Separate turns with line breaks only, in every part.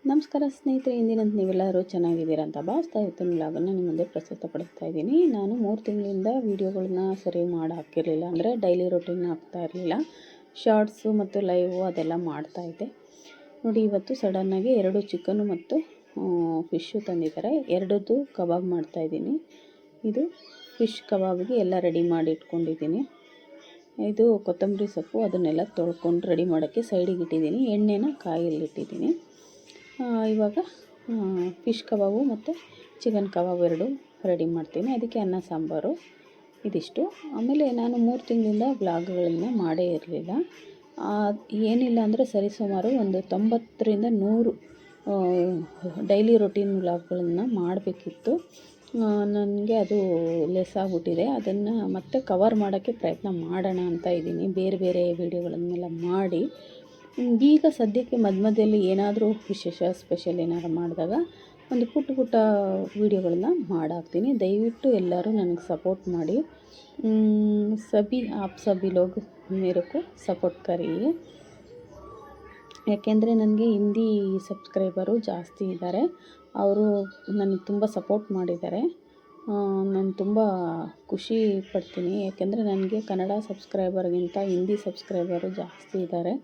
ನಮಸ್ಕಾರ ಸ್ನೇಹಿತರೆ, ಇಂದಿನಂತೆ ನೀವೆಲ್ಲರೂ ಚೆನ್ನಾಗಿದ್ದೀರಾ ಅಂತ ಭಾವಿಸ್ತಾ ಇವತ್ತಿನ ವ್ಲಾಗನ್ನು ನಿಮ್ಮ ಮುಂದೆ ಪ್ರಸ್ತುತಪಡಿಸ್ತಾ ಇದ್ದೀನಿ. ನಾನು 3 ತಿಂಗಳಿಂದ ವೀಡಿಯೋಗಳನ್ನ ಸರಿ ಮಾಡಿ ಹಾಕಿರಲಿಲ್ಲ, ಅಂದರೆ ಡೈಲಿ ರೊಟೀನ್ ಹಾಕ್ತಾ ಇರಲಿಲ್ಲ. ಶಾರ್ಟ್ಸು ಮತ್ತು ಲೈವು ಅದೆಲ್ಲ ಮಾಡ್ತಾಯಿದ್ದೆ. ನೋಡಿ, ಇವತ್ತು ಸಡನ್ನಾಗಿ 2 ಚಿಕನ್ನು ಮತ್ತು ಫಿಶ್ಶು ತಂದಿದ್ದಾರೆ. ಎರಡದ್ದು ಕಬಾಬ್ ಮಾಡ್ತಾಯಿದ್ದೀನಿ. ಇದು ಫಿಶ್ ಕಬಾಬಿಗೆ ಎಲ್ಲ ರೆಡಿ ಮಾಡಿ ಇಟ್ಕೊಂಡಿದ್ದೀನಿ. ಇದು ಕೊತ್ತಂಬರಿ ಸೊಪ್ಪು, ಅದನ್ನೆಲ್ಲ ತೊಳ್ಕೊಂಡು ರೆಡಿ ಮಾಡೋಕ್ಕೆ ಸೈಡಿಗೆ ಇಟ್ಟಿದ್ದೀನಿ. ಎಣ್ಣೆನ ಕಾಯಲ್ಲಿಟ್ಟಿದ್ದೀನಿ. ಇವಾಗ ಫಿಶ್ ಕಬಾಬು ಮತ್ತು ಚಿಕನ್ ಕಬಾಬ್ ಎರಡು ರೆಡಿ ಮಾಡ್ತೀನಿ. ಅದಕ್ಕೆ ಅನ್ನ ಸಾಂಬಾರು ಇದಿಷ್ಟು. ಆಮೇಲೆ ನಾನು 3 ತಿಂಗಳಿಂದ ವ್ಲಾಗ್ಗಳನ್ನು ಮಾಡೇ ಇರಲಿಲ್ಲ. ಏನಿಲ್ಲ ಅಂದರೆ ಸರಿಸುಮಾರು ಒಂದು 90ರಿಂದ 100 ಡೈಲಿ ರೊಟೀನ್ ವ್ಲಾಗ್ಗಳನ್ನು ಮಾಡಬೇಕಿತ್ತು. ನನಗೆ ಅದು ಲೆಸ್ ಆಗಿಬಿಟ್ಟಿದೆ. ಅದನ್ನು ಮತ್ತೆ ಕವರ್ ಮಾಡೋಕ್ಕೆ ಪ್ರಯತ್ನ ಮಾಡೋಣ ಅಂತ ಇದ್ದೀನಿ, ಬೇರೆ ಬೇರೆ ವೀಡಿಯೋಗಳನ್ನೆಲ್ಲ ಮಾಡಿ. ಈಗ ಸದ್ಯಕ್ಕೆ ಮಧ್ಯದಲ್ಲಿ ಏನಾದರೂ ವಿಶೇಷ ಸ್ಪೆಷಲ್ ಏನಾದ್ರು ಮಾಡಿದಾಗ ಒಂದು ಪುಟ್ಟ ವೀಡಿಯೋಗಳನ್ನ ಮಾಡಾಕ್ತೀನಿ. ದಯವಿಟ್ಟು ಎಲ್ಲರೂ ನನಗೆ ಸಪೋರ್ಟ್ ಮಾಡಿ. ಸಭಿ ಆಪ್ ಸಭಿ ಲೋಗ್ ಮೇರೆ ಕೋ ಸಪೋರ್ಟ್ ಕರಿಯೇ. ಯಾಕೆಂದರೆ ನನಗೆ ಹಿಂದಿ ಸಬ್ಸ್ಕ್ರೈಬರು ಜಾಸ್ತಿ ಇದ್ದಾರೆ. ಅವರು ನನಗೆ ತುಂಬ ಸಪೋರ್ಟ್ ಮಾಡಿದ್ದಾರೆ. ನಾನು ತುಂಬ ಖುಷಿ ಪಡ್ತೀನಿ. ಯಾಕೆಂದರೆ ನನಗೆ ಕನ್ನಡ ಸಬ್ಸ್ಕ್ರೈಬರ್ಗಿಂತ ಹಿಂದಿ ಸಬ್ಸ್ಕ್ರೈಬರು ಜಾಸ್ತಿ ಇದ್ದಾರೆ.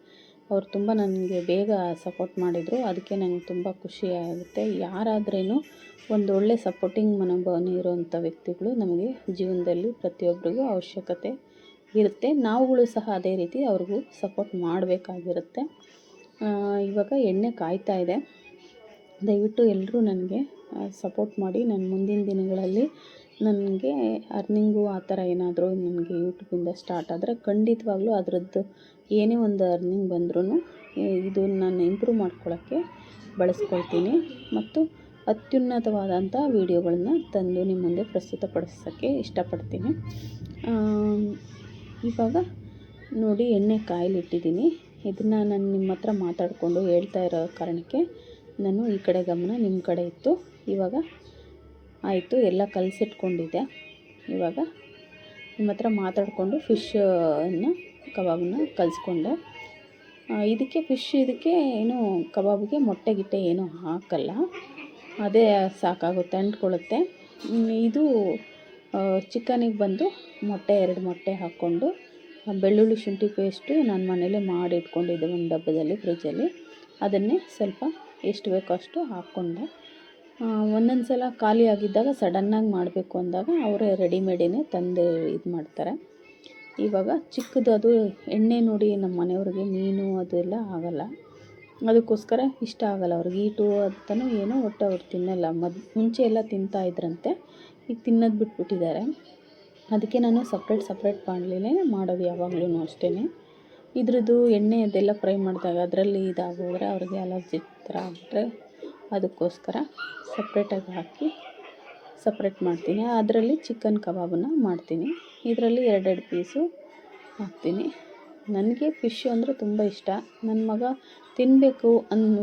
ಅವರು ತುಂಬ ನನಗೆ ಬೇಗ ಸಪೋರ್ಟ್ ಮಾಡಿದರು. ಅದಕ್ಕೆ ನನಗೆ ತುಂಬ ಖುಷಿ ಆಗುತ್ತೆ. ಯಾರಾದ್ರೂ ಒಂದು ಒಳ್ಳೆ ಸಪೋರ್ಟಿಂಗ್ ಮನೋಭಾವನೆ ಇರುವಂಥ ವ್ಯಕ್ತಿಗಳು ನಮಗೆ ಜೀವನದಲ್ಲಿ ಪ್ರತಿಯೊಬ್ಬರಿಗೂ ಅವಶ್ಯಕತೆ ಇರುತ್ತೆ. ನಾವುಗಳು ಸಹ ಅದೇ ರೀತಿ ಅವ್ರಿಗೂ ಸಪೋರ್ಟ್ ಮಾಡಬೇಕಾಗಿರುತ್ತೆ. ಇವಾಗ ಎಣ್ಣೆ ಕಾಯ್ತಾ ಇದೆ. ದಯವಿಟ್ಟು ಎಲ್ಲರೂ ನನಗೆ ಸಪೋರ್ಟ್ ಮಾಡಿ. ನನ್ನ ಮುಂದಿನ ದಿನಗಳಲ್ಲಿ ನನಗೆ ಅರ್ನಿಂಗು ಆ ಥರ ಏನಾದರೂ ನನಗೆ ಯೂಟ್ಯೂಬಿಂದ ಸ್ಟಾರ್ಟ್ ಆದರೆ ಖಂಡಿತವಾಗ್ಲೂ ಅದರದ್ದು ಏನೇ ಒಂದು ಅರ್ನಿಂಗ್ ಬಂದ್ರೂ ಇದು ನಾನು ಇಂಪ್ರೂವ್ ಮಾಡ್ಕೊಳ್ಳೋಕ್ಕೆ ಬಳಸ್ಕೊಳ್ತೀನಿ ಮತ್ತು ಅತ್ಯುನ್ನತವಾದಂಥ ವೀಡಿಯೋಗಳನ್ನ ತಂದು ನಿಮ್ಮ ಮುಂದೆ ಪ್ರಸ್ತುತಪಡಿಸೋಕ್ಕೆ ಇಷ್ಟಪಡ್ತೀನಿ. ಇವಾಗ ನೋಡಿ, ಎಣ್ಣೆ ಕಾಯಲಿಟ್ಟಿದ್ದೀನಿ. ಇದನ್ನು ನಾನು ನಿಮ್ಮ ಹತ್ರ ಮಾತಾಡಿಕೊಂಡು ಹೇಳ್ತಾ ಇರೋ ಕಾರಣಕ್ಕೆ ನಾನು ಈ ಕಡೆ ಗಮನ ನಿಮ್ಮ ಕಡೆ ಇತ್ತು. ಇವಾಗ ಆಯಿತು, ಎಲ್ಲ ಕಲಸಿಟ್ಕೊಂಡಿದ್ದೆ. ಇವಾಗ ನಿಮ್ಮ ಹತ್ರ ಮಾತಾಡಿಕೊಂಡು ಫಿಶನ್ನು ಕಬಾಬನ್ನ ಕಲಿಸ್ಕೊಂಡೆ. ಇದಕ್ಕೆ ಇದಕ್ಕೆ ಏನು ಕಬಾಬಿಗೆ ಮೊಟ್ಟೆ ಗಿಟ್ಟೆ ಏನೂ ಹಾಕಲ್ಲ, ಅದೇ ಸಾಕಾಗುತ್ತೆ, ಅಂಟ್ಕೊಳ್ಳುತ್ತೆ. ಇದು ಚಿಕನಿಗೆ ಬಂದು ಮೊಟ್ಟೆ 2 ಮೊಟ್ಟೆ ಹಾಕ್ಕೊಂಡು ಬೆಳ್ಳುಳ್ಳಿ ಶುಂಠಿ ಪೇಸ್ಟು ನಾನು ಮನೇಲೇ ಮಾಡಿ ಇಟ್ಕೊಂಡಿದ್ದೆ ಒಂದು ಡಬ್ಬದಲ್ಲಿ ಫ್ರಿಜ್ಜಲ್ಲಿ. ಅದನ್ನೇ ಸ್ವಲ್ಪ ಎಷ್ಟು ಬೇಕೋ ಅಷ್ಟು ಹಾಕ್ಕೊಂಡೆ. ಒಂದೊಂದು ಸಲ ಖಾಲಿ ಆಗಿದ್ದಾಗ ಸಡನ್ನಾಗಿ ಮಾಡಬೇಕು ಅಂದಾಗ ಅವರೇ ರೆಡಿಮೇಡೇ ತಂದು ಇದು ಮಾಡ್ತಾರೆ. ಇವಾಗ ಚಿಕ್ಕದು ಅದು ಎಣ್ಣೆ ನೋಡಿ, ನಮ್ಮ ಮನೆಯವ್ರಿಗೆ ಮೀನು ಅದೆಲ್ಲ ಆಗೋಲ್ಲ, ಅದಕ್ಕೋಸ್ಕರ ಇಷ್ಟ ಆಗೋಲ್ಲ ಅವ್ರಿಗೆ. ಈಟು ಅಂತಲೂ ಏನೋ ಒಟ್ಟು ಅವ್ರು ತಿನ್ನಲ್ಲ. ಮುಂಚೆ ಎಲ್ಲ ತಿಂತಾಯಿದ್ರಂತೆ, ಈಗ ತಿನ್ನೋದು ಬಿಟ್ಬಿಟ್ಟಿದ್ದಾರೆ. ಅದಕ್ಕೆ ನಾನು ಸಪ್ರೇಟ್ ಬಾಣಲೆನೇ ಮಾಡೋದು ಯಾವಾಗಲೂ ಅಷ್ಟೇ. ಇದ್ರದ್ದು ಎಣ್ಣೆ ಅದೆಲ್ಲ ಫ್ರೈ ಮಾಡಿದಾಗ ಅದರಲ್ಲಿ ಇದಾಗೋದ್ರೆ ಅವ್ರಿಗೆ ಅಲರ್ಜಿ ಥರ ಆಗಿಬಿಟ್ರೆ ಅದಕ್ಕೋಸ್ಕರ ಸಪ್ರೇಟಾಗಿ ಹಾಕಿ ಸಪ್ರೇಟ್ ಮಾಡ್ತೀನಿ. ಅದರಲ್ಲಿ ಚಿಕನ್ ಕಬಾಬನ್ನು ಮಾಡ್ತೀನಿ. ಇದರಲ್ಲಿ 2 ಪೀಸು ಹಾಕ್ತೀನಿ. ನನಗೆ ಫಿಶ್ ಅಂದರೆ ತುಂಬ ಇಷ್ಟ. ನನ್ನ ಮಗ ತಿನ್ನಬೇಕು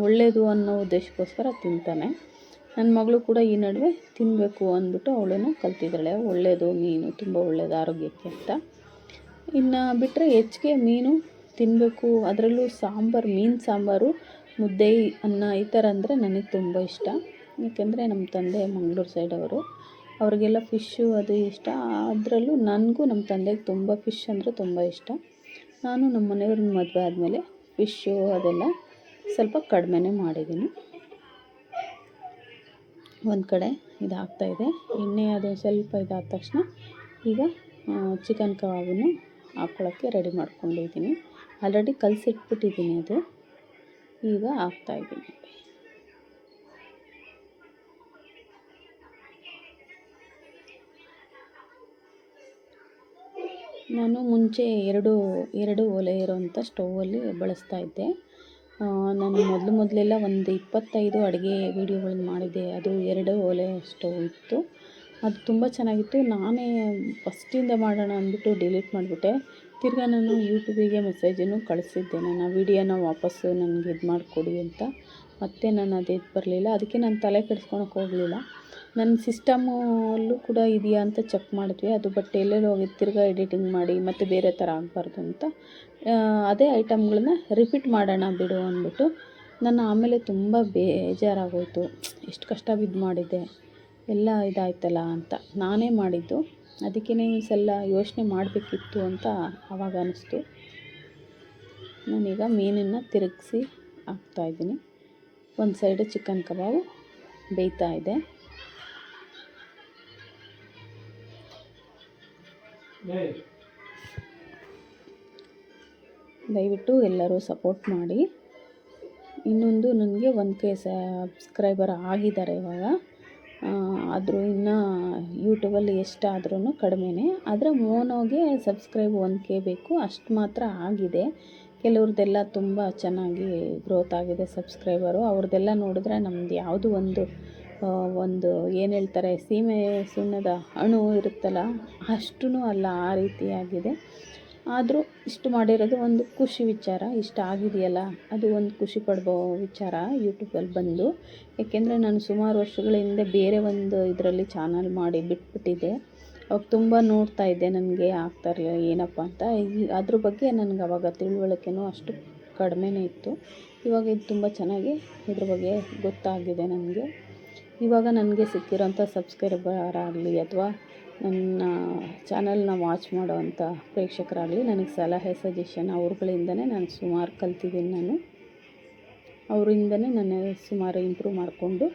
ಒಳ್ಳೆಯದು ಅನ್ನೋ ಉದ್ದೇಶಕ್ಕೋಸ್ಕರ ತಿಂತಾನೆ. ನನ್ನ ಮಗಳು ಕೂಡ ಈ ನಡುವೆ ತಿನ್ನಬೇಕು ಅಂದ್ಬಿಟ್ಟು ಅವಳನ್ನು ಕಲ್ತಿದ್ದಾಳೆ. ಒಳ್ಳೆಯದು ಮೀನು, ತುಂಬ ಒಳ್ಳೆಯದು ಆರೋಗ್ಯಕ್ಕೆ ಅಂತ. ಇನ್ನು ಬಿಟ್ಟರೆ ಹೆಚ್ಚಿಗೆ ಮೀನು ತಿನ್ನಬೇಕು. ಅದರಲ್ಲೂ ಸಾಂಬಾರು, ಮೀನು ಸಾಂಬಾರು, ಮುದ್ದೆ, ಅನ್ನ ಈ ಥರ ಅಂದರೆ ನನಗೆ ತುಂಬ ಇಷ್ಟ. ಏಕೆಂದರೆ ನಮ್ಮ ತಂದೆ ಮಂಗಳೂರು ಸೈಡವರು, ಅವರಿಗೆಲ್ಲ ಫಿಶ್ಶು ಅದು ಇಷ್ಟ. ಅದರಲ್ಲೂ ನನಗೂ ನಮ್ಮ ತಂದೆಗೆ ತುಂಬ ಫಿಶ್ ಅಂದರೆ ತುಂಬ ಇಷ್ಟ. ನಾನು ನಮ್ಮ ಮನೆಯವ್ರನ್ನ ಮದುವೆ ಆದಮೇಲೆ ಫಿಶ್ಶು ಅದೆಲ್ಲ ಸ್ವಲ್ಪ ಕಡಿಮೆನೇ ಮಾಡಿದ್ದೀನಿ. ಒಂದು ಕಡೆ ಇದು ಹಾಕ್ತಾಯಿದೆ ಎಣ್ಣೆ. ಅದು ಸ್ವಲ್ಪ ಇದಾದ ತಕ್ಷಣ ಈಗ ಚಿಕನ್ ಕಬಾಬನ್ನು ಹಾಕ್ಕೊಳ್ಳೋಕ್ಕೆ ರೆಡಿ ಮಾಡ್ಕೊಂಡಿದ್ದೀನಿ. ಆಲ್ರೆಡಿ ಕಲಸಿಟ್ಬಿಟ್ಟಿದ್ದೀನಿ. ಅದು ಈಗ ಹಾಕ್ತಾಯಿದ್ದೀನಿ. ನಾನು ಮುಂಚೆ ಎರಡು ಒಲೆ ಇರೋವಂಥ ಸ್ಟೌವಲ್ಲಿ ಬಳಸ್ತಾ ಇದ್ದೆ. ನಾನು ಮೊದಲೆಲ್ಲ ಒಂದು 25 ಅಡುಗೆ ವೀಡಿಯೋಗಳನ್ನ ಮಾಡಿದ್ದೆ. ಅದು 2 ಒಲೆ ಸ್ಟವ್ ಇತ್ತು. ಅದು ತುಂಬ ಚೆನ್ನಾಗಿತ್ತು. ನಾನೇ ಫಸ್ಟಿಂದ ಮಾಡೋಣ ಅಂದ್ಬಿಟ್ಟು ಡಿಲೀಟ್ ಮಾಡಿಬಿಟ್ಟೆ. ತಿರ್ಗಾ ನಾನು ಯೂಟ್ಯೂಬಿಗೆ ಮೆಸೇಜನ್ನು ಕಳಿಸಿದ್ದೆ, ನಾನು ಆ ವೀಡಿಯೋನ ವಾಪಸ್ಸು ನನಗೆ ಇದು ಮಾಡಿಕೊಡಿ ಅಂತ. ಮತ್ತೆ ನಾನು ಅದು ಬರಲಿಲ್ಲ. ಅದಕ್ಕೆ ನಾನು ತಲೆ ಕೆಡಿಸ್ಕೊಳಕ್ಕೆ ಹೋಗಲಿಲ್ಲ. ನನ್ನ ಸಿಸ್ಟಮಲ್ಲೂ ಕೂಡ ಇದೆಯಾ ಅಂತ ಚೆಕ್ ಮಾಡಿದ್ವಿ. ಅದು ಬಟ್ ಎಲ್ಲೆಲ್ಲೋ ಹೋಗಿ ತಿರ್ಗಾ ಎಡಿಟಿಂಗ್ ಮಾಡಿ ಮತ್ತು ಬೇರೆ ಥರ ಆಗಬಾರ್ದು ಅಂತ ಅದೇ ಐಟಮ್ಗಳನ್ನ ರಿಪೀಟ್ ಮಾಡೋಣ ಬಿಡು ಅಂದ್ಬಿಟ್ಟು ನನ್ನ ಆಮೇಲೆ ತುಂಬ ಬೇಜಾರಾಗೋಯಿತು, ಎಷ್ಟು ಕಷ್ಟ ಬಿದ್ದು ಮಾಡಿದ್ದೆ, ಎಲ್ಲ ಇದಾಯ್ತಲ್ಲ ಅಂತ. ನಾನೇ ಮಾಡಿದ್ದು, ಅದಕ್ಕೇ ಒಂದು ಸಲ ಯೋಚನೆ ಮಾಡಬೇಕಿತ್ತು ಅಂತ ಆವಾಗ ಅನ್ನಿಸ್ತು. ನಾನೀಗ ಮೀನನ್ನು ತಿರುಗಿಸಿ ಹಾಕ್ತಾಯಿದ್ದೀನಿ. ಒಂದು ಸೈಡು ಚಿಕನ್ ಕಬಾಬು ಬೇಯ್ತಾ ಇದೆ. ದಯವಿಟ್ಟು ಎಲ್ಲರೂ ಸಪೋರ್ಟ್ ಮಾಡಿ. ಇನ್ನೊಂದು ನನಗೆ 1K ಸಬ್ಸ್ಕ್ರೈಬರ್ ಆಗಿದ್ದಾರೆ ಇವಾಗ. ಆದರೂ ಇನ್ನೂ ಯೂಟ್ಯೂಬಲ್ಲಿ ಎಷ್ಟಾದ್ರೂ ಕಡಿಮೆನೇ. ಆದರೆ ಮೋನೋಗೆ ಸಬ್ಸ್ಕ್ರೈಬ್ 1K ಬೇಕು, ಅಷ್ಟು ಮಾತ್ರ ಆಗಿದೆ. ಕೆಲವ್ರದ್ದೆಲ್ಲ ತುಂಬ ಚೆನ್ನಾಗಿ ಗ್ರೋತ್ ಆಗಿದೆ ಸಬ್ಸ್ಕ್ರೈಬರು. ಅವ್ರದ್ದೆಲ್ಲ ನೋಡಿದ್ರೆ ನಮ್ಮದು ಯಾವುದು ಒಂದು ಏನು ಹೇಳ್ತಾರೆ, ಸೀಮೆ ಸುಣ್ಣದ ಅಣು ಇರುತ್ತಲ್ಲ ಅಷ್ಟೂ ಅಲ್ಲ, ಆ ರೀತಿಯಾಗಿದೆ. ಆದರೂ ಇಷ್ಟು ಮಾಡಿರೋದು ಒಂದು ಖುಷಿ ವಿಚಾರ. ಇಷ್ಟ ಆಗಿದೆಯಲ್ಲ ಅದು ಒಂದು ಖುಷಿ ಪಡ್ಬೋ ವಿಚಾರ ಯೂಟ್ಯೂಬಲ್ಲಿ ಬಂದು. ಏಕೆಂದರೆ ನಾನು ಸುಮಾರು ವರ್ಷಗಳ ಹಿಂದೆ ಬೇರೆ ಒಂದು ಇದರಲ್ಲಿ ಚಾನಲ್ ಮಾಡಿ ಬಿಟ್ಬಿಟ್ಟಿದ್ದೆ. ಅವಾಗ ತುಂಬ ನೋಡ್ತಾ ಇದ್ದೆ, ನನಗೆ ಆಗ್ತಾ ಇರಲಿಲ್ಲ ಏನಪ್ಪ ಅಂತ. ಅದ್ರ ಬಗ್ಗೆ ನನಗೆ ಅವಾಗ ತಿಳುವಳಿಕೆನೂ ಅಷ್ಟು ಕಡಿಮೆನೇ ಇತ್ತು. ಇವಾಗ ಇದು ತುಂಬ ಚೆನ್ನಾಗಿ ಇದ್ರ ಬಗ್ಗೆ ಗೊತ್ತಾಗಿದೆ ನನಗೆ. ಇವಾಗ ನನಗೆ ಸಿಕ್ಕಿರೋಂಥ ಸಬ್ಸ್ಕ್ರೈಬರ್ ಆಗಲಿ ಅಥವಾ ನನ್ನ ಚಾನಲ್ನ ವಾಚ್ ಮಾಡೋವಂಥ ಪ್ರೇಕ್ಷಕರಾಗಲಿ ನನಗೆ ಸಲಹೆ ಸಜೆಷನ್ ಅವ್ರುಗಳಿಂದನೇ ನಾನು ಸುಮಾರು ಕಲ್ತಿದ್ದೀನಿ. ಅವರಿಂದನೇ ನಾನು ಸುಮಾರು ಇಂಪ್ರೂವ್ ಮಾಡಿಕೊಂಡು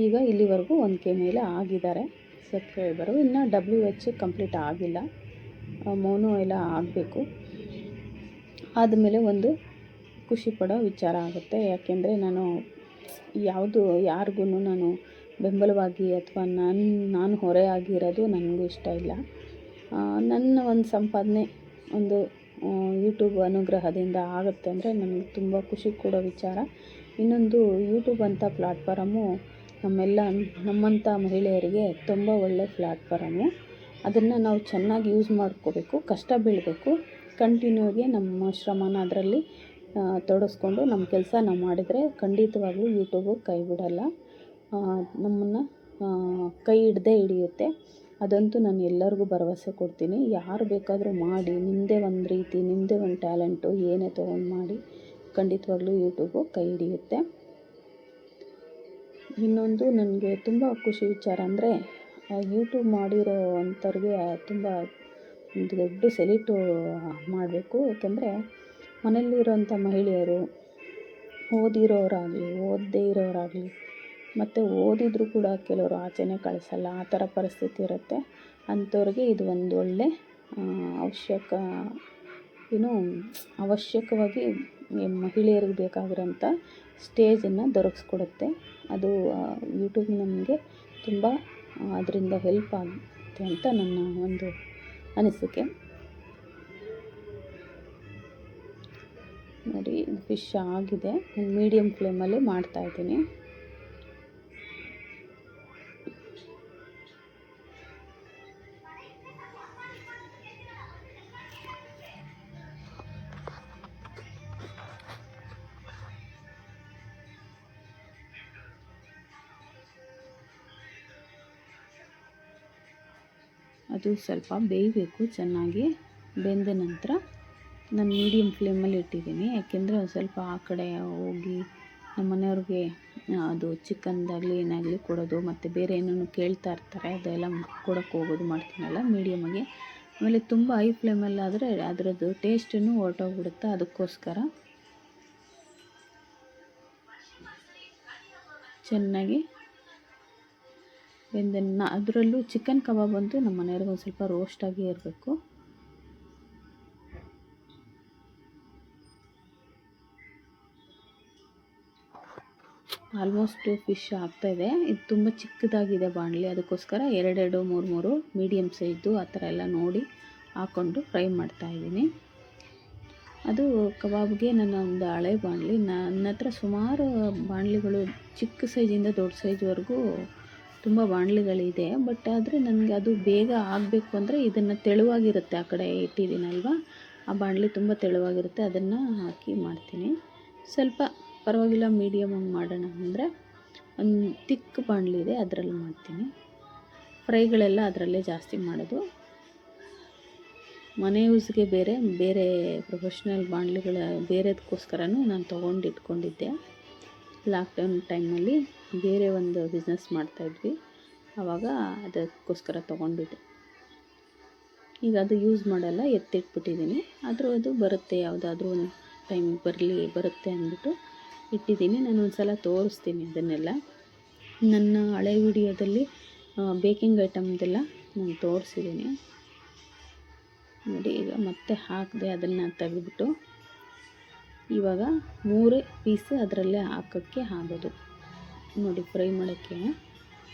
ಈಗ ಇಲ್ಲಿವರೆಗೂ 1K ಮೇಲೆ ಆಗಿದ್ದಾರೆ ಸಬ್ಸ್ಕ್ರೈಬರು. ಇನ್ನು WH ಕಂಪ್ಲೀಟ್ ಆಗಿಲ್ಲ, ಮೋನೋ ಎಲ್ಲ ಆಗಬೇಕು. ಆದಮೇಲೆ ಒಂದು ಖುಷಿ ಪಡೋ ವಿಚಾರ ಆಗುತ್ತೆ. ಯಾಕೆಂದರೆ ನಾನು ಯಾರಿಗೂ ನಾನು ಬೆಂಬಲವಾಗಿ ಅಥವಾ ನಾನು ಹೊರೆ ಆಗಿರೋದು ನನಗೂ ಇಷ್ಟ ಇಲ್ಲ. ನನ್ನ ಒಂದು ಸಂಪಾದನೆ ಒಂದು ಯೂಟ್ಯೂಬ್ ಅನುಗ್ರಹದಿಂದ ಆಗುತ್ತೆ ಅಂದರೆ ನನಗೆ ತುಂಬ ಖುಷಿ ಕೊಡೋ ವಿಚಾರ. ಇನ್ನೊಂದು ಯೂಟ್ಯೂಬ್ ಅಂತ ಪ್ಲ್ಯಾಟ್ಫಾರಮು ನಮ್ಮಂಥ ಮಹಿಳೆಯರಿಗೆ ತುಂಬ ಒಳ್ಳೆಯ ಪ್ಲ್ಯಾಟ್ಫಾರಮು. ಅದನ್ನು ನಾವು ಚೆನ್ನಾಗಿ ಯೂಸ್ ಮಾಡ್ಕೋಬೇಕು, ಕಷ್ಟ ಬೀಳಬೇಕು, ಕಂಟಿನ್ಯೂಗೆ ನಮ್ಮ ಶ್ರಮನ ಅದರಲ್ಲಿ ತೊಡಗಿಸ್ಕೊಂಡು ನಮ್ಮ ಕೆಲಸ ನಾವು ಮಾಡಿದರೆ ಖಂಡಿತವಾಗ್ಲೂ ಯೂಟ್ಯೂಬು ಕೈ ಬಿಡಲ್ಲ, ನಮ್ಮನ್ನು ಕೈ ಹಿಡ್ದೇ ಹಿಡಿಯುತ್ತೆ. ಅದಂತೂ ನಾನು ಎಲ್ಲರಿಗೂ ಭರವಸೆ ಕೊಡ್ತೀನಿ. ಯಾರು ಬೇಕಾದರೂ ಮಾಡಿ, ನಿಮ್ಮದೇ ಒಂದು ರೀತಿ, ನಿಮ್ಮದೇ ಒಂದು ಟ್ಯಾಲೆಂಟು ಏನೇ ತೊಗೊಂಡು ಮಾಡಿ, ಖಂಡಿತವಾಗ್ಲೂ ಯೂಟ್ಯೂಬು ಕೈ ಹಿಡಿಯುತ್ತೆ. ಇನ್ನೊಂದು ನನಗೆ ತುಂಬ ಖುಷಿ ವಿಚಾರ ಅಂದರೆ ಯೂಟ್ಯೂಬ್ ಮಾಡಿರೋ ಅಂಥವ್ರಿಗೆ ತುಂಬ ಒಂದು ದೊಡ್ಡ ಸೆಲ್ಯೂಟು ಮಾಡಬೇಕು. ಏಕೆಂದರೆ ಮನೆಯಲ್ಲಿರೋಂಥ ಮಹಿಳೆಯರು, ಓದಿರೋರಾಗಲಿ ಓದದೇ ಇರೋರಾಗಲಿ, ಮತ್ತು ಓದಿದರೂ ಕೂಡ ಕೆಲವರು ಆಚೆನೇ ಕಳಿಸಲ್ಲ, ಆ ಥರ ಪರಿಸ್ಥಿತಿ ಇರುತ್ತೆ. ಅಂಥವ್ರಿಗೆ ಇದು ಒಂದು ಒಳ್ಳೆ ಅವಶ್ಯಕವಾಗಿ ಮಹಿಳೆಯರಿಗೆ ಬೇಕಾಗಿರೋಂಥ ಸ್ಟೇಜನ್ನು ದೊರಕಿಸ್ಕೊಡುತ್ತೆ. ಅದು ಯೂಟ್ಯೂಬ್ ನಮಗೆ ತುಂಬ ಅದರಿಂದ ಹೆಲ್ಪ್ ಆಗುತ್ತೆ ಅಂತ ನನ್ನ ಒಂದು ಅನಿಸಿಕೆ. ನೋಡಿ, ಫಿಶ್ ಆಗಿದೆ. ನಾನು ಮೀಡಿಯಮ್ ಫ್ಲೇಮಲ್ಲಿ ಮಾಡ್ತಾಯಿದ್ದೀನಿ. ಅದು ಸ್ವಲ್ಪ ಬೇಯಬೇಕು. ಚೆನ್ನಾಗಿ ಬೆಂದ ನಂತರ ನಾನು ಮೀಡಿಯಮ್ ಫ್ಲೇಮಲ್ಲಿ ಇಟ್ಟಿದ್ದೀನಿ. ಯಾಕೆಂದರೆ ಒಂದು ಸ್ವಲ್ಪ ಆ ಕಡೆ ಹೋಗಿ ನಮ್ಮ ಮನೆಯವ್ರಿಗೆ ಅದು ಚಿಕನ್ದಾಗಲಿ ಏನಾಗಲಿ ಕೊಡೋದು, ಮತ್ತು ಬೇರೆ ಏನೇನೋ ಕೇಳ್ತಾ ಇರ್ತಾರೆ, ಅದೆಲ್ಲ ಕೊಡೋಕ್ಕೆ ಹೋಗೋದು ಮಾಡ್ತೀನಲ್ಲ ಮೀಡಿಯಮಾಗಿ. ಆಮೇಲೆ ತುಂಬ ಹೈ ಫ್ಲೇಮಲ್ಲಾದರೆ ಅದರದ್ದು ಟೇಸ್ಟನ್ನು ಹೊರಟೋಗ್ಬಿಡುತ್ತೆ. ಅದಕ್ಕೋಸ್ಕರ ಚೆನ್ನಾಗಿ ಅದರಲ್ಲೂ ಚಿಕನ್ ಕಬಾಬ್ ಅಂತೂ ನಮ್ಮ ಮನೆಯವ್ರಿಗೆ ಒಂದು ಸ್ವಲ್ಪ ರೋಸ್ಟಾಗಿ ಇರಬೇಕು. ಆಲ್ಮೋಸ್ಟ್ ಫಿಶ್ ಆಗ್ತಾಯಿದೆ. ಇದು ತುಂಬ ಚಿಕ್ಕದಾಗಿದೆ ಬಾಣಲಿ, ಅದಕ್ಕೋಸ್ಕರ 2 3 ಮೀಡಿಯಮ್ ಸೈಜು ಆ ಥರ ಎಲ್ಲ ನೋಡಿ ಹಾಕ್ಕೊಂಡು ಫ್ರೈ ಮಾಡ್ತಾಯಿದ್ದೀನಿ. ಅದು ಕಬಾಬ್ಗೆ ನನ್ನ ಒಂದು ಹಳೆ ಬಾಣಲಿ. ನನ್ನ ಹತ್ರ ಸುಮಾರು ಬಾಣಲಿಗಳು ಚಿಕ್ಕ ಸೈಜಿಂದ ದೊಡ್ಡ ಸೈಜ್ವರೆಗೂ ತುಂಬ ಬಾಣಲಿಗಳಿದೆ. ಬಟ್ ಆದರೆ ನನಗೆ ಅದು ಬೇಗ ಆಗಬೇಕು ಅಂದರೆ ಇದನ್ನು ತೆಳುವಾಗಿರುತ್ತೆ, ಆ ಕಡೆ ಇಟ್ಟಿದ್ದೀನಲ್ವ, ಆ ಬಾಣಲಿ ತುಂಬ ತೆಳುವಾಗಿರುತ್ತೆ, ಅದನ್ನು ಹಾಕಿ ಮಾಡ್ತೀನಿ. ಸ್ವಲ್ಪ ಪರವಾಗಿಲ್ಲ ಮೀಡಿಯಮಾಗಿ ಮಾಡೋಣ ಅಂದರೆ ಒಂದು ತಿಕ್ ಬಾಣಲಿ ಇದೆ, ಅದರಲ್ಲಿ ಮಾಡ್ತೀನಿ. ಫ್ರೈಗಳೆಲ್ಲ ಅದರಲ್ಲೇ ಜಾಸ್ತಿ ಮಾಡೋದು. ಮನೆ ಯೂಸ್ಗೆ ಬೇರೆ ಪ್ರೊಫೆಷ್ನಲ್ ಬಾಣಲಿಗಳ ಬೇರೆದಕ್ಕೋಸ್ಕರನೂ ನಾನು ತೊಗೊಂಡು ಇಟ್ಕೊಂಡಿದ್ದೆ. ಲಾಕ್ಡೌನ್ ಟೈಮಲ್ಲಿ ಬೇರೆ ಒಂದು ಬಿಸ್ನೆಸ್ ಮಾಡ್ತಾಯಿದ್ವಿ, ಆವಾಗ ಅದಕ್ಕೋಸ್ಕರ ತೊಗೊಂಡಿದ್ದೆ. ಈಗ ಅದು ಯೂಸ್ ಮಾಡಲ್ಲ, ಎತ್ತಿಟ್ಬಿಟ್ಟಿದ್ದೀನಿ. ಆದರೂ ಅದು ಬರುತ್ತೆ, ಯಾವುದಾದ್ರೂ ಒಂದು ಟೈಮಿಗೆ ಬರುತ್ತೆ ಅಂದ್ಬಿಟ್ಟು ಇಟ್ಟಿದ್ದೀನಿ. ನಾನು ಒಂದು ಸಲ ತೋರಿಸ್ತೀನಿ ಅದನ್ನೆಲ್ಲ. ನನ್ನ ಹಳೆ ವಿಡಿಯೋದಲ್ಲಿ ಬೇಕಿಂಗ್ ಐಟಮ್ದೆಲ್ಲ ನಾನು ತೋರಿಸಿದ್ದೀನಿ ನೋಡಿ. ಈಗ ಮತ್ತೆ ಹಾಕಿದೆ, ಅದನ್ನು ತೆಗೆದುಬಿಟ್ಟು ಇವಾಗ 3 ಪೀಸ್ ಅದರಲ್ಲೇ ಹಾಕೋಕ್ಕೆ ಆಗೋದು ನೋಡಿ. ಫ್ರೈ ಮಾಡೋಕ್ಕೆ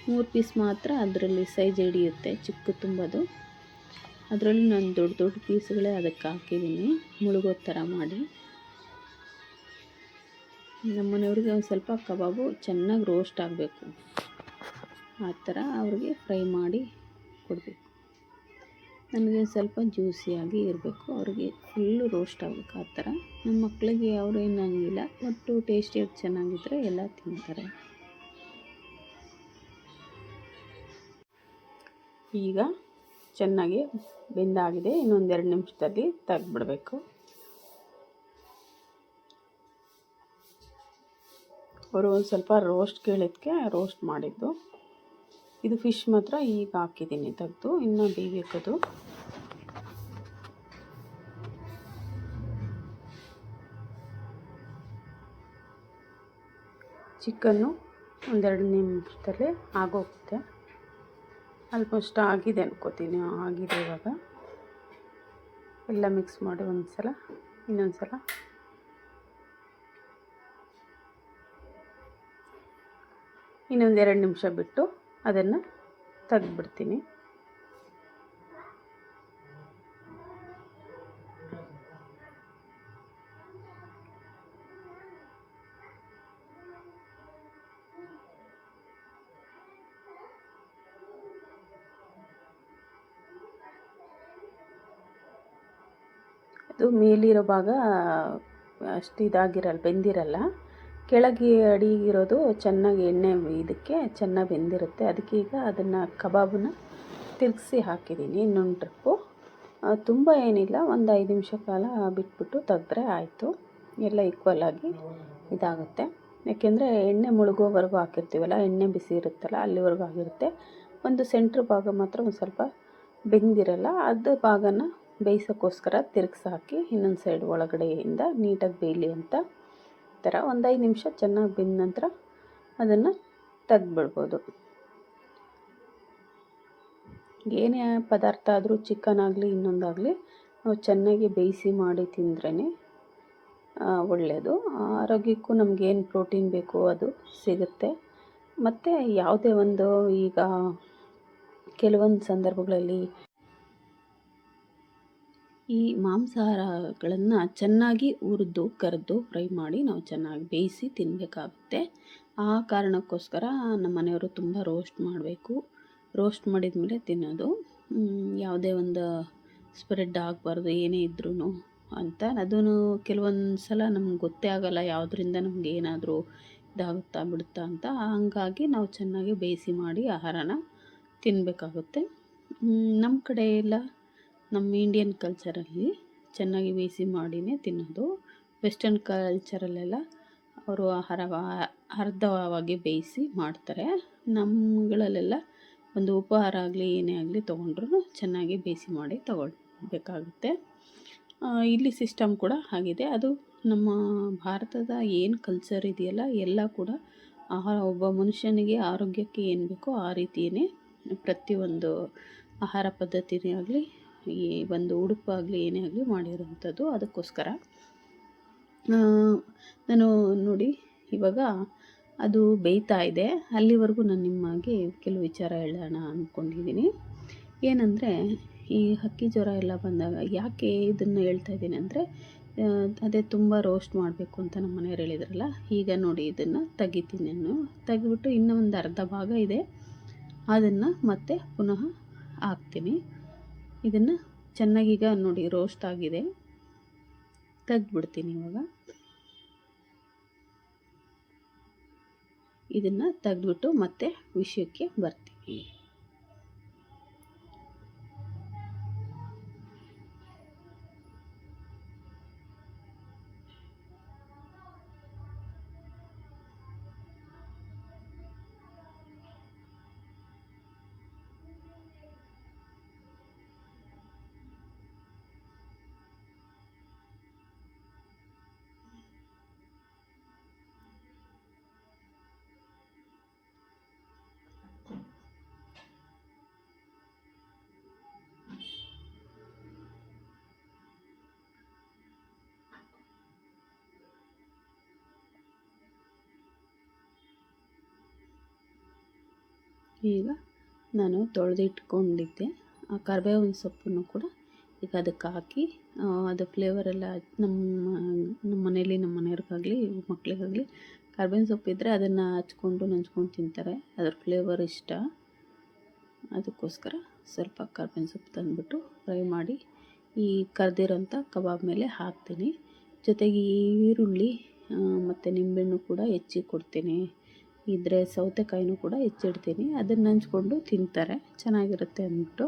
3 ಪೀಸ್ ಮಾತ್ರ ಅದರಲ್ಲಿ ಸೈಜ್ ಹಿಡಿಯುತ್ತೆ, ಚಿಕ್ಕ ತುಂಬದು. ಅದರಲ್ಲಿ ನಾನು ದೊಡ್ಡ ಪೀಸ್ಗಳೇ ಅದಕ್ಕೆ ಹಾಕಿದ್ದೀನಿ, ಮುಳುಗೋ ಥರ ಮಾಡಿ. ನಮ್ಮ ಮನೆಯವ್ರಿಗೆ ಒಂದು ಸ್ವಲ್ಪ ಕಬಾಬು ಚೆನ್ನಾಗಿ ರೋಸ್ಟ್ ಆಗಬೇಕು, ಆ ಥರ ಅವ್ರಿಗೆ ಫ್ರೈ ಮಾಡಿ ಕೊಡಬೇಕು. ನನಗೆ ಸ್ವಲ್ಪ ಜ್ಯೂಸಿಯಾಗಿ ಇರಬೇಕು, ಅವ್ರಿಗೆ ಫುಲ್ಲು ರೋಸ್ಟ್ ಆಗಬೇಕು ಆ ಥರ. ನಮ್ಮ ಮಕ್ಕಳಿಗೆ ಅವರು ಏನಂಗಿಲ್ಲ, ಒಟ್ಟು ಟೇಸ್ಟಿಯಾಗಿ ಚೆನ್ನಾಗಿದ್ದರೆ ಎಲ್ಲ ತಿಂತಾರೆ. ಈಗ ಚೆನ್ನಾಗಿ ಬೆಂದಾಗಿದೆ, ಇನ್ನೊಂದು 2 ನಿಮಿಷದಲ್ಲಿ ತೆಗೆದ್ಬಿಡಬೇಕು. ಅವರು ಒಂದು ಸ್ವಲ್ಪ ರೋಸ್ಟ್ ಕೇಳಿದ್ದಕ್ಕೆ ರೋಸ್ಟ್ ಮಾಡಿದ್ದು. ಇದು ಫಿಶ್ ಮಾತ್ರ ಈಗ ಹಾಕಿದ್ದೀನಿ ತೆಗೆದು, ಇನ್ನೂ ಬೇಯಬೇಕದು. ಚಿಕನ್ನು 1-2 ನಿಮಿಷದಲ್ಲೇ ಆಗೋಗುತ್ತೆ. ಆಲ್ಮೋಸ್ಟ್ ಆಗಿದೆ ಅನ್ಕೋತೀನಿ, ಆಗಿದೆ. ಇವಾಗ ಎಲ್ಲ ಮಿಕ್ಸ್ ಮಾಡಿ ಇನ್ನೊಂದು ಸಲ ಇನ್ನೊಂದು 2 ನಿಮಿಷ ಬಿಟ್ಟು ಅದನ್ನು ತೆಗೆದ್ಬಿಡ್ತೀನಿ. ಅದು ಮೇಲಿರೋ ಭಾಗ ಅಷ್ಟು ಇದಾಗಿರಲ್ಲ, ಬೆಂದಿರಲ್ಲ. ಕೆಳಗೆ ಅಡಿಗಿರೋದು ಚೆನ್ನಾಗಿ ಎಣ್ಣೆ ಇದಕ್ಕೆ ಚೆನ್ನಾಗಿ ಬೆಂದಿರುತ್ತೆ. ಅದಕ್ಕೆ ಈಗ ಅದನ್ನು ಕಬಾಬನ್ನ ತಿರುಗಿಸಿ ಹಾಕಿದ್ದೀನಿ ಇನ್ನೊಂದು ಟ್ರಿಪ್ಪು. ತುಂಬ ಏನಿಲ್ಲ, ಒಂದು 5 ನಿಮಿಷ ಕಾಲ ಬಿಟ್ಬಿಟ್ಟು ತೆಗೆದ್ರೆ ಆಯಿತು. ಎಲ್ಲ ಈಕ್ವಲಾಗಿ ಇದಾಗುತ್ತೆ. ಯಾಕೆಂದರೆ ಎಣ್ಣೆ ಮುಳುಗೋವರೆಗೂ ಹಾಕಿರ್ತೀವಲ್ಲ, ಎಣ್ಣೆ ಬಿಸಿ ಇರುತ್ತಲ್ಲ ಅಲ್ಲಿವರೆಗೂ ಆಗಿರುತ್ತೆ. ಒಂದು ಸೆಂಟ್ರ್ ಭಾಗ ಮಾತ್ರ ಒಂದು ಸ್ವಲ್ಪ ಬೆಂದಿರಲ್ಲ, ಅದು ಭಾಗನ ಬೇಯಿಸೋಕ್ಕೋಸ್ಕರ ತಿರುಗಿಸಿ ಹಾಕಿ ಇನ್ನೊಂದು ಸೈಡ್ ಒಳಗಡೆಯಿಂದ ನೀಟಾಗಿ ಬೇಯಲಿ ಅಂತ ಥರ ಒಂದು 5 ನಿಮಿಷ ಚೆನ್ನಾಗಿ ಬೆಂದ ನಂತರ ಅದನ್ನು ತೆಗೆದ್ಬಿಡ್ಬೋದು. ಏನೇ ಪದಾರ್ಥ ಆದರೂ, ಚಿಕನ್ ಆಗಲಿ ಇನ್ನೊಂದಾಗಲಿ, ನಾವು ಚೆನ್ನಾಗಿ ಬೇಯಿಸಿ ಮಾಡಿ ತಿಂದ್ರೇ ಒಳ್ಳೆಯದು. ಆರೋಗ್ಯಕ್ಕೂ ನಮಗೇನು ಪ್ರೋಟೀನ್ ಬೇಕೋ ಅದು ಸಿಗುತ್ತೆ. ಮತ್ತು ಯಾವುದೇ ಒಂದು ಈಗ ಕೆಲವೊಂದು ಸಂದರ್ಭಗಳಲ್ಲಿ ಈ ಮಾಂಸಾಹಾರಗಳನ್ನು ಚೆನ್ನಾಗಿ ಹುರಿದು ಕರೆದು ಫ್ರೈ ಮಾಡಿ ನಾವು ಚೆನ್ನಾಗಿ ಬೇಯಿಸಿ ತಿನ್ನಬೇಕಾಗುತ್ತೆ. ಆ ಕಾರಣಕ್ಕೋಸ್ಕರ ನಮ್ಮ ಮನೆಯವರು ತುಂಬ ರೋಸ್ಟ್ ಮಾಡಬೇಕು, ರೋಸ್ಟ್ ಮಾಡಿದ ಮೇಲೆ ತಿನ್ನೋದು. ಯಾವುದೇ ಒಂದು ಸ್ಪ್ರೆಡ್ ಆಗಬಾರ್ದು ಏನೇ ಇದ್ರೂ ಅಂತ. ಅದೂ ಕೆಲವೊಂದು ಸಲ ನಮ್ಗೆ ಗೊತ್ತೇ ಆಗೋಲ್ಲ ಯಾವುದರಿಂದ ನಮ್ಗೆ ಏನಾದರೂ ಇದಾಗುತ್ತಾ ಬಿಡುತ್ತಾ ಅಂತ. ಹಂಗಾಗಿ ನಾವು ಚೆನ್ನಾಗಿ ಬೇಯಿಸಿ ಮಾಡಿ ಆಹಾರನ ತಿನ್ನಬೇಕಾಗುತ್ತೆ. ನಮ್ಮ ಕಡೆ ಎಲ್ಲ ನಮ್ಮ ಇಂಡಿಯನ್ ಕಲ್ಚರಲ್ಲಿ ಚೆನ್ನಾಗಿ ಬೇಯಿಸಿ ಮಾಡಿನೇ ತಿನ್ನೋದು. ವೆಸ್ಟರ್ನ್ ಕಲ್ಚರಲ್ಲೆಲ್ಲ ಅವರು ಆಹಾರ ಅರ್ಧವಾಗಿ ಬೇಯಿಸಿ ಮಾಡ್ತಾರೆ. ನಮ್ಮಗಳಲ್ಲೆಲ್ಲ ಒಂದು ಉಪಹಾರ ಆಗಲಿ ಏನೇ ಆಗಲಿ ತೊಗೊಂಡ್ರೂ ಚೆನ್ನಾಗಿ ಬೇಯಿಸಿ ಮಾಡಿ ತಗೊಳ್ಬೇಕಾಗುತ್ತೆ. ಇಲ್ಲಿ ಸಿಸ್ಟಮ್ ಕೂಡ ಆಗಿದೆ. ಅದು ನಮ್ಮ ಭಾರತದ ಏನು ಕಲ್ಚರ್ ಇದೆಯಲ್ಲ ಎಲ್ಲ ಕೂಡ ಒಬ್ಬ ಮನುಷ್ಯನಿಗೆ ಆರೋಗ್ಯಕ್ಕೆ ಏನು ಬೇಕೋ ಆ ರೀತಿಯೇ ಪ್ರತಿಯೊಂದು ಆಹಾರ ಪದ್ಧತಿನೇ ಆಗಲಿ, ಈ ಒಂದು ಉಡುಪಾಗಲಿ ಏನೇ ಆಗಲಿ ಮಾಡಿರೋವಂಥದ್ದು. ಅದಕ್ಕೋಸ್ಕರ ನಾನು ನೋಡಿ ಇವಾಗ ಅದು ಬೇಯ್ತಾ ಇದೆ. ಅಲ್ಲಿವರೆಗೂ ನಾನು ನಿಮಗೆ ಕೆಲವು ವಿಚಾರ ಹೇಳೋಣ ಅಂದ್ಕೊಂಡಿದ್ದೀನಿ. ಏನಂದರೆ, ಈ ಹಕ್ಕಿ ಜ್ವರ ಎಲ್ಲ ಬಂದಾಗ ಯಾಕೆ ಇದನ್ನು ಹೇಳ್ತಾ ಇದ್ದೀನಿ ಅಂದರೆ, ಅದೇ ತುಂಬ ರೋಸ್ಟ್ ಮಾಡಬೇಕು ಅಂತ ನಮ್ಮ ಮನೆಯವ್ರು ಹೇಳಿದ್ರಲ್ಲ. ಈಗ ನೋಡಿ ಇದನ್ನು ತೆಗಿತೀನಿ ನಾನು. ತೆಗೆದ್ಬಿಟ್ಟು ಇನ್ನೂ ಒಂದು ಅರ್ಧ ಭಾಗ ಇದೆ, ಅದನ್ನು ಮತ್ತೆ ಪುನಃ ಹಾಕ್ತೀನಿ. ಇದನ್ನು ಚೆನ್ನಾಗೀಗ ನೋಡಿ ರೋಸ್ಟ್ ಆಗಿದೆ, ತೆಗೆದ್ಬಿಡ್ತೀನಿ. ಇವಾಗ ಇದನ್ನು ತೆಗೆದ್ಬಿಟ್ಟು ಮತ್ತೆ ವಿಷಯಕ್ಕೆ ಬರ್ತೀನಿ. ಈಗ ನಾನು ತೊಳೆದಿಟ್ಕೊಂಡಿದ್ದೆ ಆ ಕರಿಬೇವಿನ ಸೊಪ್ಪನ್ನು ಕೂಡ ಈಗ ಅದಕ್ಕೆ ಹಾಕಿ ಅದು ಫ್ಲೇವರೆಲ್ಲ ನಮ್ಮ ಮನೇಲಿ ನಮ್ಮ ಮನೆಯವ್ರಿಗಾಗಲಿ ಮಕ್ಕಳಿಗಾಗಲಿ ಕರಿಬೇವಿನ ಸೊಪ್ಪಿದ್ದರೆ ಅದನ್ನು ಹಚ್ಕೊಂಡು ನಂಚ್ಕೊಂಡು ತಿಂತಾರೆ. ಅದ್ರ ಫ್ಲೇವರ್ ಇಷ್ಟ. ಅದಕ್ಕೋಸ್ಕರ ಸ್ವಲ್ಪ ಕರಿಬೇವಿನ ಸೊಪ್ಪು ತಂದುಬಿಟ್ಟು ಫ್ರೈ ಮಾಡಿ ಈ ಕರೆದಿರೋಂಥ ಕಬಾಬ್ ಮೇಲೆ ಹಾಕ್ತೀನಿ. ಜೊತೆಗೆ ಈರುಳ್ಳಿ ಮತ್ತು ನಿಂಬೆಹಣ್ಣು ಕೂಡ ಹೆಚ್ಚಿ ಕೊಡ್ತೀನಿ. ಇದ್ದರೆ ಸೌತೆಕಾಯಿನೂ ಕೂಡ ಹೆಚ್ಚಿಡ್ತೀನಿ. ಅದನ್ನು ನಂಚ್ಕೊಂಡು ತಿಂತಾರೆ, ಚೆನ್ನಾಗಿರುತ್ತೆ ಅಂದ್ಬಿಟ್ಟು.